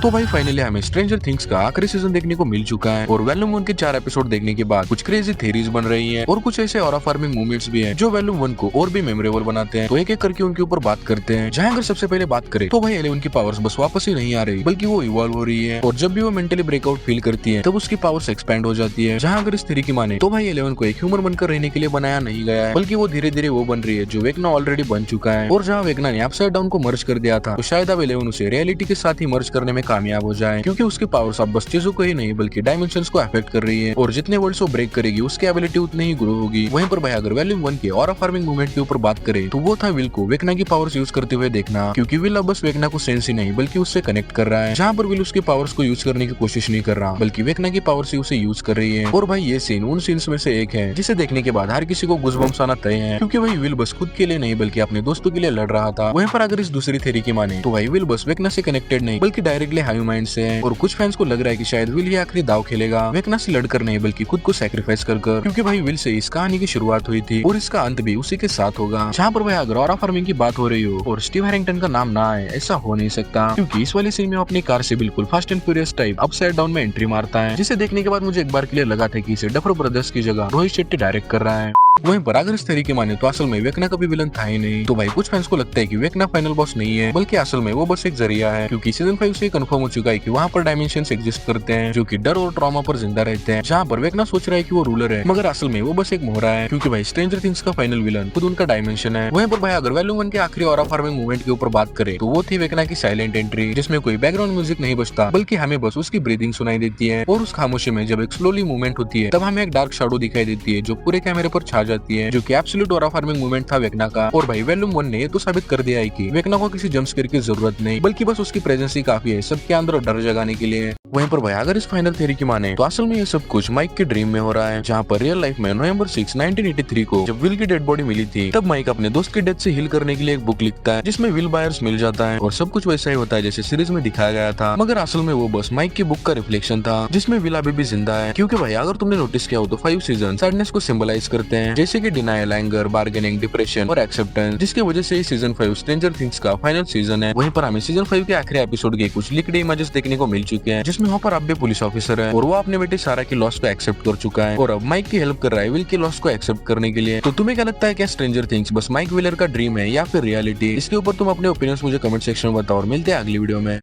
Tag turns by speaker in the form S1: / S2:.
S1: तो भाई फाइनली हमें स्ट्रेंजर थिंग्स का आखिरी सीजन देखने को मिल चुका है और वॉल्यूम 1 के 4 एपिसोड देखने के बाद कुछ क्रेजी थ्योरीज बन रही हैं और कुछ ऐसे और फार्मिंग मूवमेंट्स भी हैं जो वॉल्यूम 1 को और भी मेमोरेबल बनाते हैं। तो एक एक करके उनके ऊपर बात करते हैं। जहां अगर सबसे पहले बात करें तो भाई 11 की पावर्स बस वापस ही नहीं आ रही बल्कि वो इवॉल्व हो रही है और जब भी वो मेंटली ब्रेकआउट फील करती है तब उसकी पावर्स एक्सपैंड हो जाती है। जहां अगर इस थ्योरी की माने तो भाई 11 को एक ह्यूमन बनकर रहने के लिए बनाया नहीं गया है बल्कि वो धीरे धीरे वो बन रही है जो वेकना ऑलरेडी बन चुका है। और जहाँ वेकना ने अपसाइड डाउन को मर्ज कर दिया था तो शायद अब 11 उसे रियलिटी के साथ ही मर्ज करने में कामयाब हो जाए क्योंकि उसकी पावर्स अब बस चीजों को ही नहीं बल्कि डायमेंशंस को अफेक्ट कर रही है और जितने वर्ल्ड्स वो ब्रेक करेगी उसकी एबिलिटी उतनी ही ग्रो होगी। वहीं पर भाई अगर वॉल्यूम 1 के और फार्मिंग मूवमेंट के ऊपर बात करें तो वो था विल को वेकना की पावर्स यूज करते हुए देखना क्योंकि विल अब बस वेकना को सेंस ही नहीं बल्कि उससे कनेक्ट कर रहा है। जहाँ पर विल उसकी पावर्स को यूज करने की कोशिश नहीं कर रहा बल्कि वेकना की पावर्स ही उसे यूज कर रही है। और भाई ये सीन उन सीन्स में से एक है जिसे देखने के बाद हर किसी को गुज़बम्स आना तय है क्योंकि भाई विल बस खुद के लिए नहीं बल्कि अपने दोस्तों के लिए लड़ रहा था। वहीं पर अगर इस दूसरी थ्योरी की माने तो भाई विल बस वेकना से कनेक्टेड नहीं बल्कि डायरेक्टली हाई माइंड से है और कुछ फैंस को लग रहा है कि शायद विल ये आखिरी दाव खेलेगा वेकना से लड़कर नहीं बल्कि खुद को सैक्रिफाइस कर क्योंकि भाई विल से इस कहानी की शुरुआत हुई थी और इसका अंत भी उसी के साथ होगा। जहाँ पर भाई अगर और फार्मिंग की बात हो रही हो और स्टीव हैरिंगटन का नाम ना आए ऐसा हो नहीं सकता क्योंकि इस वाले सीन में अपनी कार से बिल्कुल fast and furious type upside down में एंट्री मारता है जिसे देखने के बाद मुझे एक बार के लिए लगा था कि इसे डफर ब्रदर्स की जगह रोहित शेट्टी डायरेक्ट कर रहा है। वहीं पर अगर इस थ्योरी की माने तो असल में वेकना कभी विलन था ही नहीं। तो भाई कुछ फैंस को लगता है कि वेकना फाइनल बॉस नहीं है बल्कि असल में वो बस एक जरिया है क्योंकि सीजन 5 से कंफर्म हो चुका है कि वहाँ पर डायमेंशंस एग्जिस्ट करते हैं जो कि डर और ट्रॉमा पर जिंदा रहते हैं। जहाँ पर वेकना सोच रहा है कि वो रूलर है मगर असल में वो बस एक मोहरा है क्योंकि भाई स्ट्रेंजर थिंग्स का फाइनल विलन खुद उनका डायमेंशन है। वहीं पर भाई अगर वॉल्यूम 1 के आखिरी और फार्मिंग मूवमेंट के ऊपर बात करें तो वो थी वेकना की साइलेंट एंट्री जिसमें कोई बैकग्राउंड म्यूजिक नहीं बजता बल्कि हमें बस उसकी ब्रीदिंग सुनाई देती है और उस खामोशी में जब एक स्लोली मूवमेंट होती है तब हमें एक डार्क शैडो दिखाई देती है जो पूरे कैमरे पर छा जाती है जो कि एब्सोल्यूट और फार्मिंग मूवमेंट था वेकना का। और भाई वॉल्यूम 1 ने ये तो साबित कर दिया है कि वेकना को किसी जंप स्केयर की जरूरत नहीं बल्कि बस उसकी प्रेजेंस ही काफी है सबके अंदर डर जगाने के लिए। वहीं पर भाई अगर इस फाइनल थ्योरी की माने तो असल में ये सब कुछ माइक के ड्रीम में हो रहा है जहाँ पर रियल लाइफ में नवंबर 6, 1983 को जब विल की डेड बॉडी मिली थी तब माइक अपने दोस्त की डेथ से हील करने के लिए एक बुक लिखता है जिसमें विल बायर्स मिल जाता है और सब कुछ वैसा ही होता है जैसे सीरीज में दिखाया गया था मगर असल में वो बस माइक की बुक का रिफ्लेक्शन था जिसमें विल अभी भी जिंदा है। क्योंकि भाई अगर तुमने नोटिस किया हो तो 5 सीजन सैडनेस को सिंबलाइज करते हैं जैसे कि डिनायल, एंगर, बार्गेनिंग, डिप्रेशन और एक्सेप्टेंस जिसकी वजह से सीजन 5 स्ट्रेंजर थिंग्स का फाइनल सीजन है। वहीं पर हमें सीजन 5 के आखिरी एपिसोड के कुछ लीक्ड इमेजेस देखने को मिल चुके हैं जिसमें वहाँ पर अब भी पुलिस ऑफिसर है और वो अपने बेटे सारा की लॉस को एक्सेप्ट कर चुका है और अब माइक की हेल्प कर रहा है विल की लॉस को एक्सेप्ट करने के लिए। तो तुम्हें क्या लगता है क्या स्ट्रेंजर थिंग्स बस माइक व्हीलर का ड्रीम है या फिर रियलिटी? इसके ऊपर तुम अपने ओपिनियंस मुझे कमेंट सेक्शन में बताओ और मिलते हैं अगली वीडियो में।